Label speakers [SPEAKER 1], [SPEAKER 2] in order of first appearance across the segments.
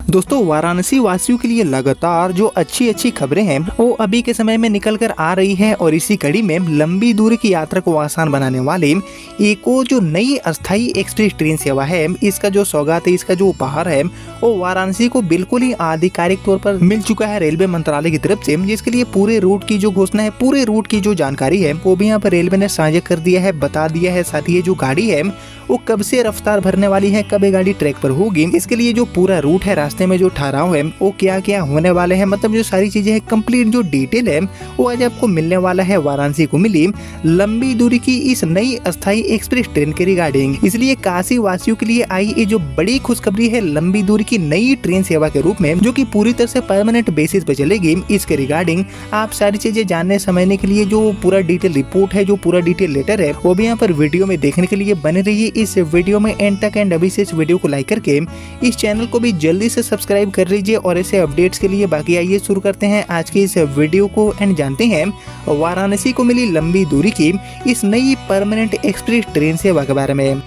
[SPEAKER 1] दोस्तों वाराणसी वासियों के लिए लगातार जो अच्छी खबरें हैं वो अभी के समय में निकल कर आ रही है और इसी कड़ी में लंबी दूरी की यात्रा को आसान बनाने वाले एक जो नई अस्थायी एक्सप्रेस ट्रेन सेवा है, इसका जो सौगात है, इसका जो उपहार है वो वाराणसी को बिल्कुल ही आधिकारिक तौर पर मिल चुका है रेलवे मंत्रालय की तरफ से, जिसके लिए पूरे रूट की जो घोषणा है, पूरे रूट की जो जानकारी है वो भी यहाँ पर रेलवे ने साझा कर दिया है, बता दिया है। साथ ही ये जो गाड़ी है वो कब से रफ्तार भरने वाली है, कब ये गाड़ी ट्रैक पर होगी, इसके लिए जो पूरा रूट है, रास्ते में जो ठहराव है वो क्या क्या होने वाले हैं, मतलब जो सारी चीजें हैं, कंप्लीट जो डिटेल है वो आज आपको मिलने वाला है वाराणसी को मिली लंबी दूरी की इस नई अस्थायी एक्सप्रेस ट्रेन के रिगार्डिंग। इसलिए काशी वासियों के लिए आई ये जो बड़ी खुशखबरी है लंबी दूरी की नई ट्रेन सेवा के रूप में, जो कि पूरी तरह से परमानेंट बेसिस पे चलेगी। इसके रिगार्डिंग आप सारी चीजें जानने समझने के लिए जो पूरा डिटेल रिपोर्ट है, जो पूरा डिटेल लेटर है, वो भी यहाँ पर वीडियो में देखने के लिए बने रहिए इस वीडियो में एंड तक। एंड अभी से इस वीडियो को लाइक करके इस चैनल को भी जल्दी से सब्सक्राइब कर लीजिए और ऐसे अपडेट्स के लिए। बाकी आइए शुरू करते हैं आज की इस वीडियो को एंड जानते हैं वाराणसी को मिली लंबी दूरी की इस नई परमानेंट एक्सप्रेस ट्रेन सेवा के बारे में।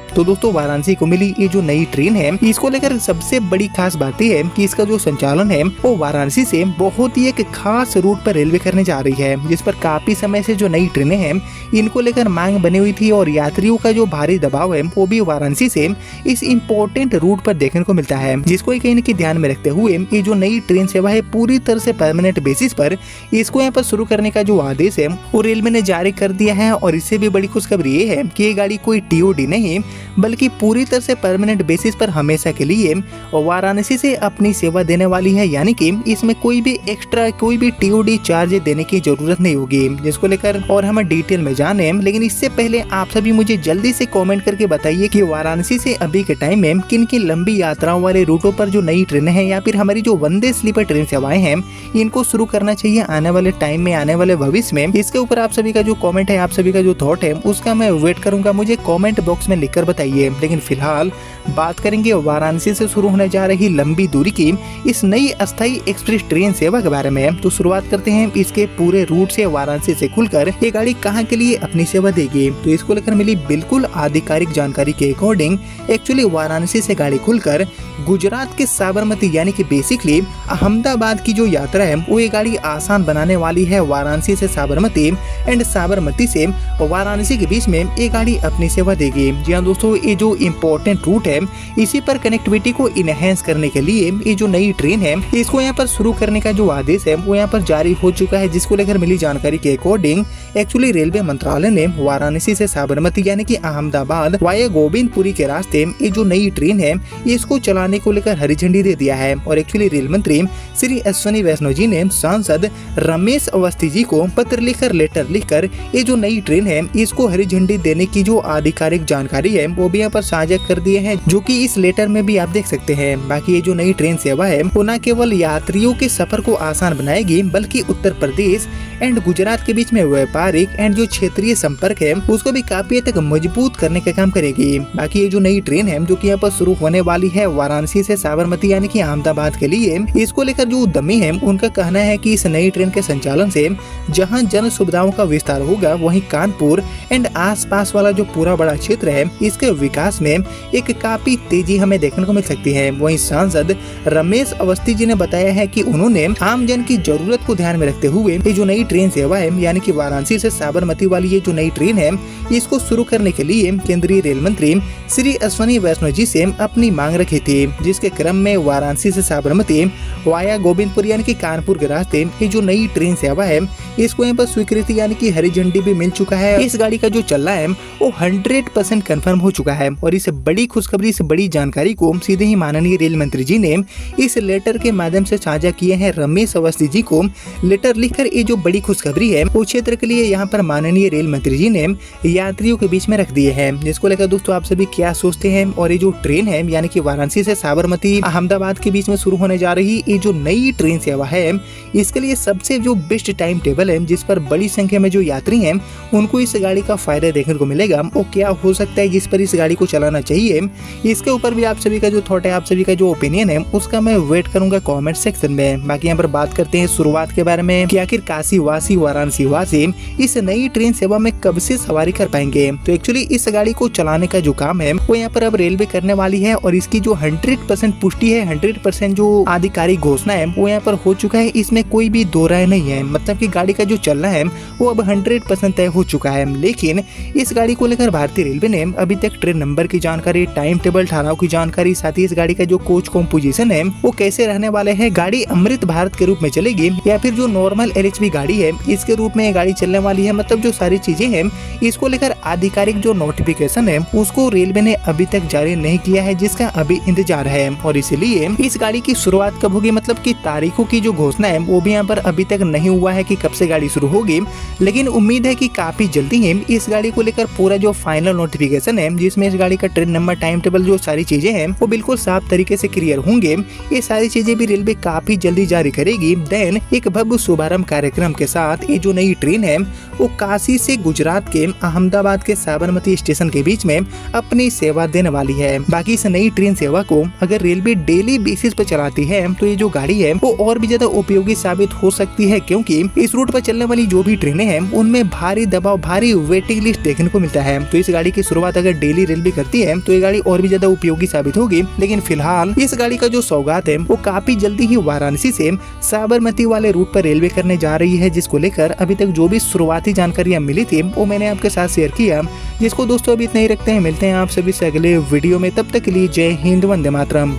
[SPEAKER 1] तो दोस्तों वाराणसी को मिली ये जो नई ट्रेन है, इसको लेकर सबसे बड़ी खास बात यह है कि इसका जो संचालन है वो वाराणसी से बहुत ही एक खास रूट पर रेलवे करने जा रही है, जिस पर काफी समय से जो नई ट्रेनें हैं इनको लेकर मांग बनी हुई थी और यात्रियों का जो भारी दबाव है वो भी वाराणसी से इस इम्पोर्टेंट रूट पर देखने को मिलता है, जिसको कहीं न कहीं ध्यान में रखते हुए ये जो नई ट्रेन सेवा है पूरी तरह से परमानेंट बेसिस पर इसको यहाँ पर शुरू करने का जो आदेश है वो रेलवे ने जारी कर दिया है। और इससे भी बड़ी खुशखबरी ये है कि ये गाड़ी कोई TOD नहीं बल्कि पूरी तरह से परमानेंट बेसिस पर हमेशा के लिए वाराणसी से अपनी सेवा देने वाली है, यानी कि इसमें कोई भी एक्स्ट्रा कोई भी TOD चार्ज देने की जरूरत नहीं होगी, जिसको लेकर और हम डिटेल में जाने। लेकिन इससे पहले आप सभी मुझे जल्दी से कमेंट करके बताइए कि वाराणसी से अभी के टाइम में किन किन लंबी यात्राओं वाले रूटों पर जो नई ट्रेनें हैं या फिर हमारी जो वंदे स्लीपर ट्रेन सेवाएं हैं इनको शुरू करना चाहिए आने वाले टाइम में, आने वाले भविष्य में। इसके ऊपर आप सभी का जो कॉमेंट है, आप सभी का जो थॉट है उसका मैं वेट करूंगा, मुझे कॉमेंट बॉक्स में लिखकर बताइए। लेकिन फिलहाल बात करेंगे वाराणसी से शुरू होने जा रही लंबी दूरी की इस नई अस्थायी एक्सप्रेस ट्रेन सेवा के बारे में। तो शुरुआत करते हैं इसके पूरे रूट से। वाराणसी से खुलकर ये गाड़ी कहां के लिए अपनी सेवा देगी, तो इसको लेकर मिली बिल्कुल आधिकारिक जानकारी के अकॉर्डिंग एक्चुअली वाराणसी से गाड़ी खुलकर गुजरात के साबरमती यानी कि बेसिकली अहमदाबाद की जो यात्रा है वो ये गाड़ी आसान बनाने वाली है। वाराणसी से साबरमती एंड साबरमती से वाराणसी के बीच में ये गाड़ी अपनी सेवा देगी। जी हाँ दोस्तों, ये जो इम्पोर्टेंट रूट है इसी पर कनेक्टिविटी को इनहेंस करने के लिए ये जो नई ट्रेन है इसको यहाँ पर शुरू करने का जो आदेश है वो यहाँ पर जारी हो चुका है, जिसको लेकर मिली जानकारी के अकॉर्डिंग एक्चुअली रेलवे मंत्रालय ने वाराणसी से साबरमती यानी कि अहमदाबाद वाया गोविंदपुरी के रास्ते ये जो नई ट्रेन है इसको चलाने को लेकर हरी झंडी दे दिया है। और एक्चुअली रेल मंत्री श्री अश्विनी वैष्णव जी ने सांसद रमेश अवस्थी जी को पत्र लिखकर लेटर लिखकर ये जो नई ट्रेन है इसको हरी झंडी देने की जो आधिकारिक जानकारी है वो भी यहाँ पर साझा कर दिए हैं, जो कि इस लेटर में भी आप देख सकते हैं। बाकी ये जो नई ट्रेन सेवा है वो न केवल यात्रियों के सफर को आसान बनाएगी बल्कि उत्तर प्रदेश एंड गुजरात के बीच में व्यापारिक एंड जो क्षेत्रीय संपर्क है उसको भी काफी तक मजबूत करने का काम करेगी। बाकी ये जो नई ट्रेन है जो कि यहाँ पर शुरू होने वाली है वाराणसी से साबरमती यानी कि अहमदाबाद के लिए, इसको लेकर जो उद्यमी है उनका कहना है कि इस नई ट्रेन के संचालन से जहाँ जन सुविधाओं का विस्तार होगा वहीं कानपुर एंड आसपास वाला जो पूरा बड़ा क्षेत्र है इसके विकास में एक काफी तेजी हमें देखने को मिल सकती है। वहीं सांसद रमेश अवस्थी जी ने बताया है कि उन्होंने आम जन की जरूरत को ध्यान में रखते हुए ये जो नई ट्रेन सेवा है यानी कि वाराणसी से साबरमती वाली ये जो नई ट्रेन है इसको शुरू करने के लिए केंद्रीय रेल मंत्री श्री अश्विनी वैष्णव जी से अपनी मांग रखी थी, जिसके क्रम में वाराणसी से साबरमती वाया गोविंदपुर यानी कि कानपुर के रास्ते ये जो नई ट्रेन सेवा है इसको यहाँ पर स्वीकृति यानी कि हरी झंडी भी मिल चुका है। इस गाड़ी का जो चलना है वो 100% कंफर्म हो चुका है। और इस बड़ी खुशखबरी, इस बड़ी जानकारी को सीधे ही माननीय रेल मंत्री जी ने इस लेटर के माध्यम से साझा किए हैं। रमेश अवस्थी जी को लेटर लिखकर ये जो बड़ी खुशखबरी है वो क्षेत्र के लिए यहाँ पर माननीय रेल मंत्री जी ने यात्रियों के बीच में रख दिए हैं, जिसको लेकर दोस्तों आप सभी क्या सोचते हैं। और ये जो ट्रेन है यानी कि वाराणसी से साबरमती अहमदाबाद के बीच में शुरू होने जा रही ये जो नई ट्रेन सेवा है इसके लिए सबसे जो बेस्ट टाइम टेबल है जिस पर बड़ी संख्या में जो यात्री हैं उनको इस गाड़ी का फायदा देखने को मिलेगा, वो क्या हो सकता है जिस पर इस गाड़ी को चलाना चाहिए, इसके ऊपर भी आप सभी का जो थॉट है, आप सभी का जो ओपिनियन है, उसका मैं वेट करूंगा कमेंट सेक्शन में। बाकी यहाँ पर बात करते हैं शुरुआत के बारे में कि आखिर काशी वासी वाराणसी वासी इस नई ट्रेन सेवा में कब से सवारी कर पाएंगे। तो एक्चुअली इस गाड़ी को चलाने का जो काम है वो यहाँ पर अब रेलवे करने वाली है और इसकी जो 100% पुष्टि है, 100% जो आधिकारिक घोषणा है वो यहाँ पर हो चुका है। इसमें कोई भी दो राय नहीं है, मतलब कि गाड़ी का जो चलना है वो अब 100% तय हो चुका है। लेकिन इस गाड़ी को लेकर भारतीय रेलवे ने अभी तक ट्रेन नंबर की जानकारी, टाइम टेबल, ठहराव की जानकारी, साथ ही इस गाड़ी का जो कोच कॉम्पोजिशन है वो कैसे रहने वाले है, गाड़ी अमृत भारत के रूप में चलेगी या फिर जो नॉर्मल LHB गाड़ी है इसके रूप में गाड़ी चलने वाली है, मतलब जो सारी चीजें हैं इसको लेकर आधिकारिक जो नोटिफिकेशन है उसको रेलवे ने अभी तक जारी नहीं किया है, जिसका अभी इंतजार है। और इसलिए इस गाड़ी की शुरुआत कब होगी, मतलब कि तारीखों की जो घोषणा है वो भी यहाँ पर अभी तक नहीं हुआ है कि कब से गाड़ी शुरू होगी, लेकिन उम्मीद है कि काफी जल्दी ही इस गाड़ी को लेकर पूरा जो फाइनल नोटिफिकेशन है जिसमें इस गाड़ी का ट्रेन नंबर, टाइम टेबल, जो सारी चीजें हैं वो बिल्कुल साफ तरीके से क्लियर होंगे। ये सारी चीजें भी रेलवे काफी जल्दी जारी करेगी। देन एक भव्य शुभारंभ कार्यक्रम के साथ ये जो नई ट्रेन है वो काशी से गुजरात के अहमदाबाद के साबरमती स्टेशन के बीच में अपनी सेवा देने वाली है। बाकी इस नई ट्रेन सेवा को अगर रेलवे डेली बेसिस पर चलाती है तो ये जो गाड़ी है वो और भी ज्यादा उपयोगी साबित हो सकती है, क्योंकि इस रूट पर चलने वाली जो भी ट्रेनें हैं उनमें भारी दबाव, भारी वेटिंग लिस्ट देखने को मिलता है। तो इस गाड़ी की शुरुआत अगर डेली रेलवे करती है तो ये गाड़ी और भी ज्यादा उपयोगी साबित होगी। लेकिन फिलहाल इस गाड़ी का जो सौगात है वो काफी जल्दी ही वाराणसी से साबरमती वाले रूट पर रेलवे करने जा रही है, जिसको लेकर अभी तक जो भी शुरुआती जानकारियां मिली थी वो मैंने आपके साथ शेयर किया। जिसको दोस्तों अभी इतना ही रखते हैं, मिलते हैं आप सभी से अगले वीडियो में, तब तक के लिए जय हिंद, वंदे मातरम।